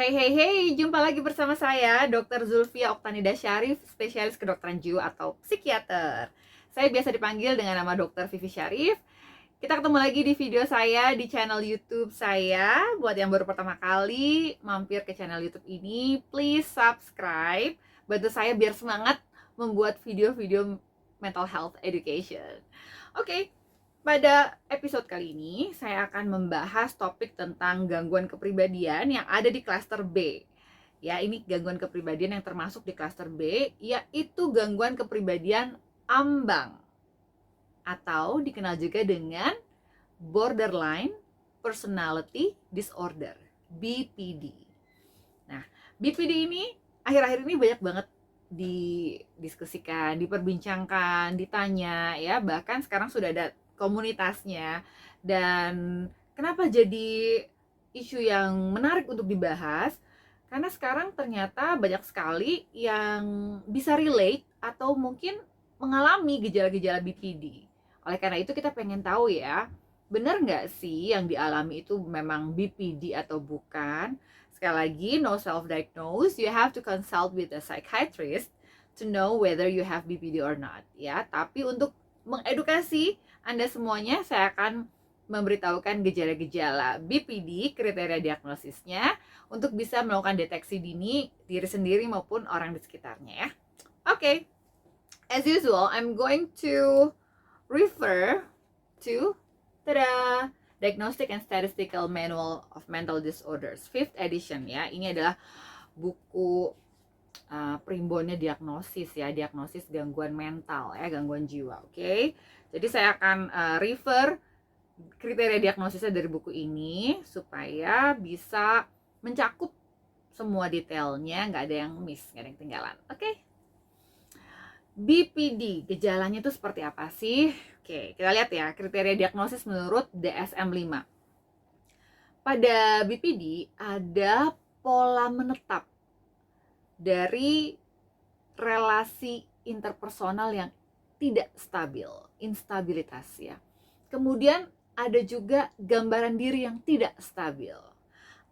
Hey, jumpa lagi bersama saya, Dr. Zulfia Oktanida Syarif, spesialis kedokteran jiwa atau psikiater. Saya biasa dipanggil dengan nama Dr. Vivi Syarif. Kita ketemu lagi di video saya di channel YouTube saya. Buat yang baru pertama kali mampir ke channel YouTube ini, please subscribe. Bantu saya biar semangat membuat video-video mental health education. Oke. Pada episode kali ini, saya akan membahas topik tentang gangguan kepribadian yang ada di klaster B. Ya, ini gangguan kepribadian yang termasuk di klaster B, yaitu gangguan kepribadian ambang atau dikenal juga dengan borderline personality disorder, BPD. Nah, BPD ini akhir-akhir ini banyak banget didiskusikan, diperbincangkan, ditanya ya, bahkan sekarang sudah ada komunitasnya. Dan kenapa jadi isu yang menarik untuk dibahas? Karena sekarang ternyata banyak sekali yang bisa relate atau mungkin mengalami gejala-gejala BPD. Oleh karena itu kita pengen tahu ya, benar nggak sih yang dialami itu memang BPD atau bukan? Sekali lagi, no self-diagnose, you have to consult with a psychiatrist to know whether you have BPD or not ya. Tapi untuk mengedukasi Anda semuanya, saya akan memberitahukan gejala-gejala BPD, kriteria diagnosisnya, untuk bisa melakukan deteksi dini diri sendiri maupun orang di sekitarnya ya. Oke, as usual, I'm going to refer to Diagnostic and Statistical Manual of Mental Disorders, 5th edition ya. Ini adalah buku primbonnya diagnosis ya, diagnosis gangguan mental ya, gangguan jiwa. Oke. Jadi saya akan refer kriteria diagnosisnya dari buku ini supaya bisa mencakup semua detailnya, nggak ada yang miss, nggak ada yang ketinggalan. Oke. BPD, gejalanya itu seperti apa sih? Oke, kita lihat ya kriteria diagnosis menurut DSM-5. Pada BPD ada pola menetap dari relasi interpersonal yang tidak stabil, instabilitas ya. Kemudian ada juga gambaran diri yang tidak stabil.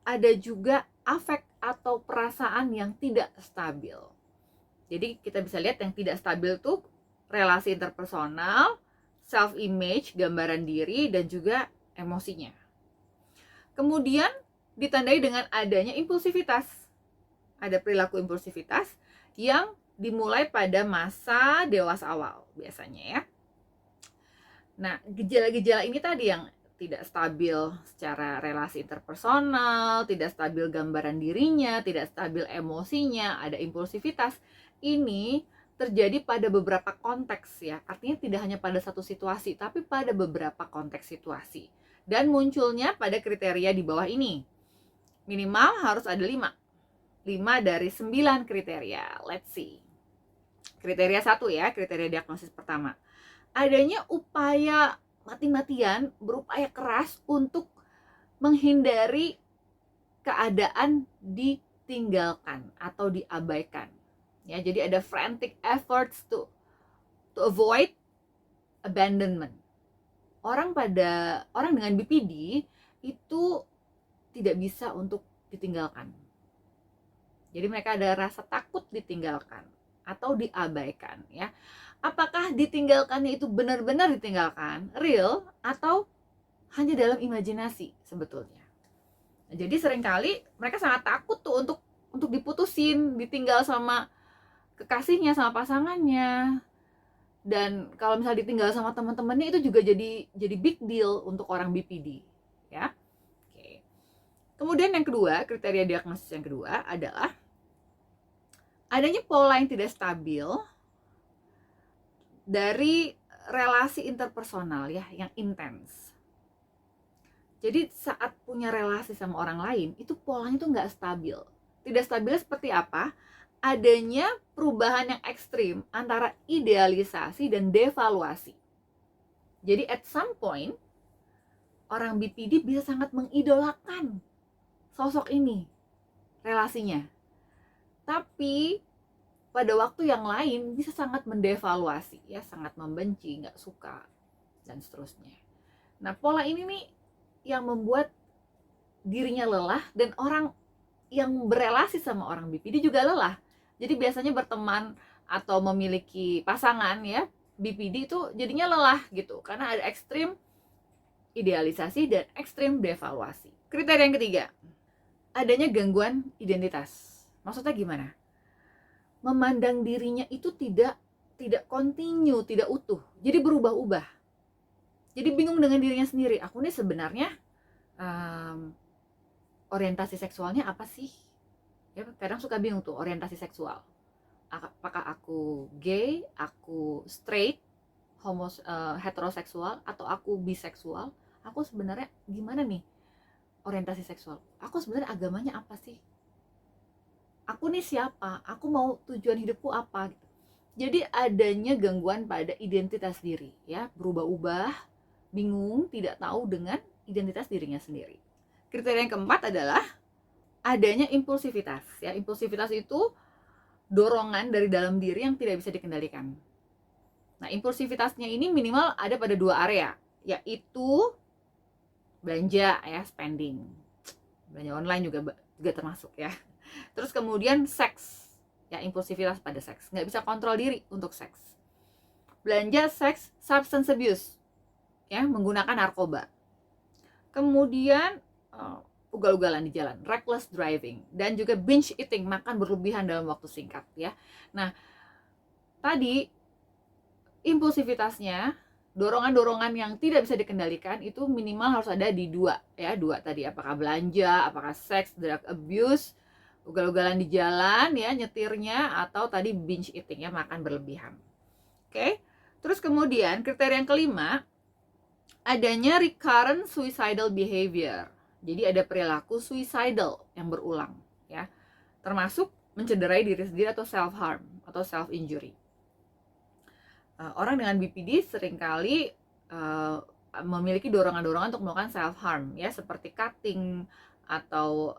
Ada juga afek atau perasaan yang tidak stabil. Jadi kita bisa lihat yang tidak stabil tuh relasi interpersonal, self image, gambaran diri, dan juga emosinya. Kemudian ditandai dengan adanya impulsivitas. Ada perilaku impulsivitas yang dimulai pada masa dewasa awal biasanya ya. Nah, gejala-gejala ini tadi yang tidak stabil secara relasi interpersonal, tidak stabil gambaran dirinya, tidak stabil emosinya, ada impulsivitas. Ini terjadi pada beberapa konteks ya. Artinya tidak hanya pada satu situasi, tapi pada beberapa konteks situasi. Dan munculnya pada kriteria di bawah ini. Minimal harus ada 5 dari 9 kriteria. Let's see. Kriteria 1 ya, kriteria diagnosis pertama. Adanya upaya mati-matian, berupaya keras untuk menghindari keadaan ditinggalkan atau diabaikan. Ya, jadi ada frantic efforts to avoid abandonment. Orang dengan BPD itu tidak bisa untuk ditinggalkan. Jadi mereka ada rasa takut ditinggalkan atau diabaikan ya. Apakah ditinggalkannya itu benar-benar ditinggalkan, real, atau hanya dalam imajinasi sebetulnya. Nah, jadi seringkali mereka sangat takut tuh untuk diputusin, ditinggal sama kekasihnya, sama pasangannya. Dan kalau misalnya ditinggal sama teman-temannya itu juga jadi big deal untuk orang BPD ya. Oke. Kemudian yang kedua, kriteria diagnosis yang kedua adalah adanya pola yang tidak stabil dari relasi interpersonal ya, yang intens. Jadi saat punya relasi sama orang lain, itu polanya tuh nggak stabil. Tidak stabilnya seperti apa? Adanya perubahan yang ekstrim antara idealisasi dan devaluasi. Jadi at some point, orang BPD bisa sangat mengidolakan sosok ini, relasinya. Tapi pada waktu yang lain bisa sangat mendevaluasi, ya, sangat membenci, nggak suka, dan seterusnya. Nah, pola ini nih yang membuat dirinya lelah dan orang yang berelasi sama orang BPD juga lelah. Jadi biasanya berteman atau memiliki pasangan ya, BPD itu jadinya lelah gitu, karena ada ekstrim idealisasi dan ekstrim devaluasi. Kriteria yang ketiga, adanya gangguan identitas. Maksudnya gimana? Memandang dirinya itu tidak kontinu, tidak utuh. Jadi berubah-ubah. Jadi bingung dengan dirinya sendiri. Aku nih sebenarnya orientasi seksualnya apa sih? Ya, kadang suka bingung tuh orientasi seksual. Apakah aku gay, aku straight, heteroseksual, atau aku biseksual? Aku sebenarnya gimana nih orientasi seksual? Aku sebenarnya agamanya apa sih? Aku nih siapa? Aku mau tujuan hidupku apa? Jadi adanya gangguan pada identitas diri, ya, berubah-ubah, bingung, tidak tahu dengan identitas dirinya sendiri. Kriteria yang keempat adalah adanya impulsivitas, ya. Impulsivitas itu dorongan dari dalam diri yang tidak bisa dikendalikan. Nah, impulsivitasnya ini minimal ada pada 2 area, yaitu belanja, ya, spending. Belanja online juga termasuk, ya. Terus kemudian seks, ya, impulsivitas pada seks, nggak bisa kontrol diri untuk seks. Belanja, seks, substance abuse, ya, menggunakan narkoba. Kemudian ugal-ugalan di jalan, reckless driving, dan juga binge eating, makan berlebihan dalam waktu singkat, ya. Nah, tadi impulsivitasnya, dorongan-dorongan yang tidak bisa dikendalikan itu minimal harus ada di 2, ya, 2 tadi, apakah belanja, apakah seks, drug abuse, ugal-ugalan di jalan, ya, nyetirnya, atau tadi binge eating, ya, makan berlebihan. Oke. Terus kemudian kriteria yang kelima, adanya recurrent suicidal behavior. Jadi ada perilaku suicidal yang berulang, ya, termasuk mencederai diri sendiri atau self harm atau self injury. Orang dengan BPD seringkali memiliki dorongan-dorongan untuk melakukan self harm, ya, seperti cutting atau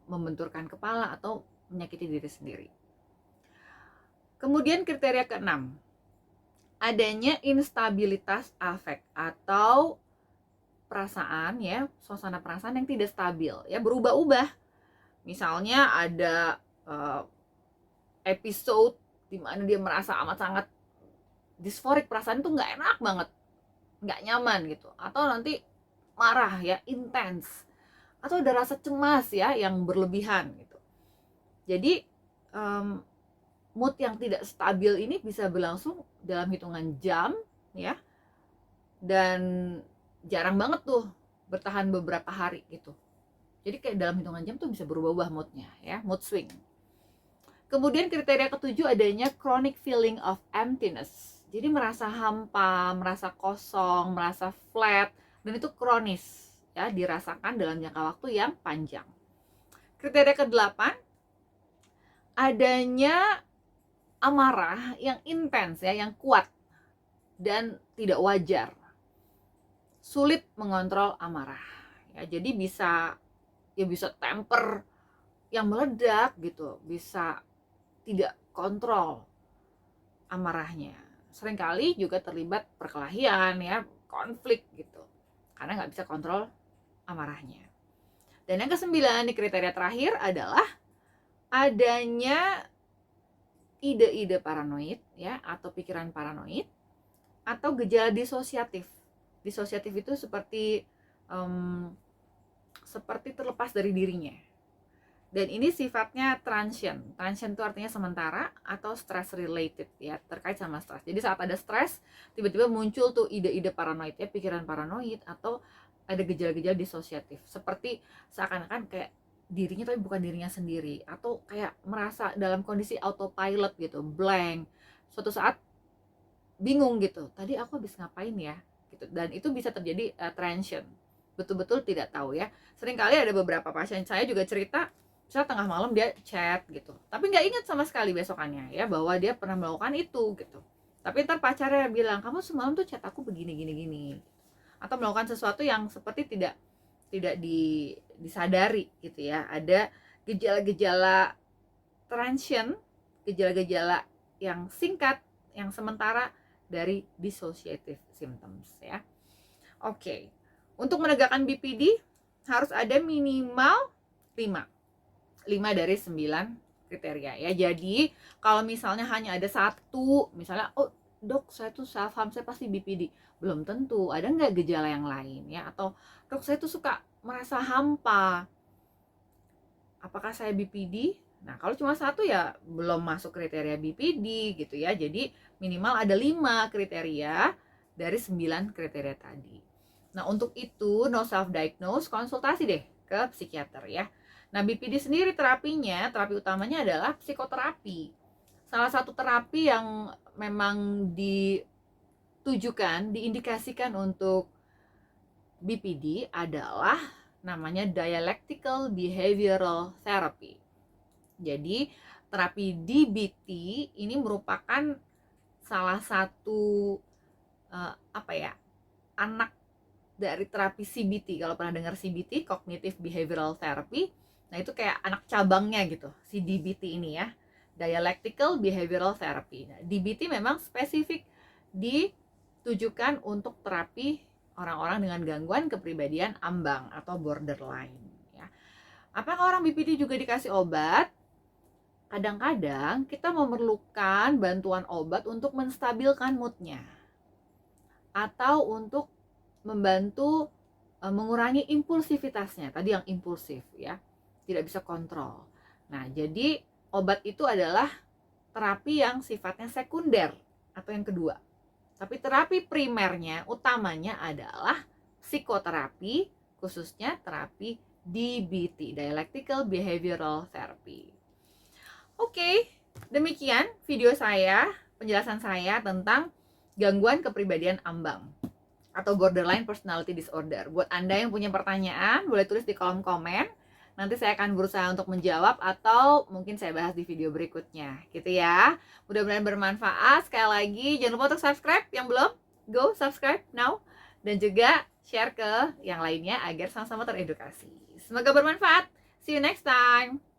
membenturkan kepala atau menyakiti diri sendiri. Kemudian kriteria keenam, adanya instabilitas afek atau perasaan, ya, suasana perasaan yang tidak stabil, ya, berubah-ubah. Misalnya ada episode di mana dia merasa amat sangat disforik, perasaan itu nggak enak banget, nggak nyaman gitu, atau nanti marah, ya, intens, atau ada rasa cemas, ya, yang berlebihan gitu. Jadi mood yang tidak stabil ini bisa berlangsung dalam hitungan jam, ya, dan jarang banget tuh bertahan beberapa hari gitu. Jadi kayak dalam hitungan jam tuh bisa berubah-ubah moodnya, ya, mood swing. Kemudian kriteria ketujuh, adanya chronic feeling of emptiness. Jadi merasa hampa, merasa kosong, merasa flat, dan itu kronis, ya, dirasakan dalam jangka waktu yang panjang. Kriteria ke-8, adanya amarah yang intens, ya, yang kuat dan tidak wajar. Sulit mengontrol amarah, ya, jadi bisa temper yang meledak gitu, bisa tidak kontrol amarahnya. Seringkali juga terlibat perkelahian, ya, konflik gitu, karena nggak bisa kontrol amarahnya. Dan yang ke-9 di kriteria terakhir adalah adanya ide-ide paranoid, ya, atau pikiran paranoid, atau gejala disosiatif. Disosiatif itu seperti terlepas dari dirinya. Dan ini sifatnya transient. Transient itu artinya sementara atau stress related, ya, terkait sama stres. Jadi saat ada stres, tiba-tiba muncul tuh ide-ide paranoid, ya, pikiran paranoid, atau ada gejala-gejala disosiatif. Seperti seakan-akan kayak dirinya tapi bukan dirinya sendiri, atau kayak merasa dalam kondisi autopilot gitu, blank. Suatu saat bingung gitu, tadi aku habis ngapain ya gitu. Dan itu bisa terjadi transient, betul-betul tidak tahu, ya. Seringkali ada beberapa pasien saya juga cerita, misalnya tengah malam dia chat gitu, tapi nggak ingat sama sekali besokannya, ya, bahwa dia pernah melakukan itu gitu. Tapi ntar pacarnya bilang, kamu semalam tuh chat aku begini gini gini, atau melakukan sesuatu yang seperti tidak disadari gitu, ya. Ada gejala-gejala transient, gejala-gejala yang singkat, yang sementara dari dissociative symptoms, ya. Oke. Untuk menegakkan BPD harus ada minimal 5. 5 dari 9 kriteria ya. Jadi kalau misalnya hanya ada satu, misalnya oh dok saya tuh self harm, saya pasti BPD, belum tentu. Ada nggak gejala yang lain ya? Atau dok saya tuh suka merasa hampa, apakah saya BPD? Nah kalau cuma satu ya belum masuk kriteria BPD gitu ya. Jadi minimal ada 5 kriteria dari 9 kriteria tadi. Nah untuk itu no self diagnose, konsultasi deh ke psikiater ya. Nah BPD sendiri terapinya, terapi utamanya adalah psikoterapi. Salah satu terapi yang memang ditujukan, diindikasikan untuk BPD adalah namanya dialectical behavioral therapy. Jadi terapi DBT ini merupakan salah satu anak dari terapi CBT. Kalau pernah dengar CBT, Cognitive Behavioral Therapy, nah itu kayak anak cabangnya gitu, si DBT ini ya, Dialectical Behavioral Therapy. Nah, DBT memang spesifik ditujukan untuk terapi orang-orang dengan gangguan kepribadian ambang atau borderline ya. Apakah orang BPD juga dikasih obat? Kadang-kadang kita memerlukan bantuan obat untuk menstabilkan moodnya atau untuk membantu mengurangi impulsivitasnya. Tadi yang impulsif ya, tidak bisa kontrol. Nah, jadi obat itu adalah terapi yang sifatnya sekunder atau yang kedua. Tapi terapi primernya, utamanya adalah psikoterapi, khususnya terapi DBT, Dialectical Behavioral Therapy. Oke, demikian video saya, penjelasan saya tentang gangguan kepribadian ambang atau borderline personality disorder. Buat Anda yang punya pertanyaan, boleh tulis di kolom komen. Nanti saya akan berusaha untuk menjawab atau mungkin saya bahas di video berikutnya, gitu ya. Mudah-mudahan bermanfaat. Sekali lagi, jangan lupa untuk subscribe yang belum. Go subscribe now. Dan juga share ke yang lainnya agar sama-sama teredukasi. Semoga bermanfaat. See you next time.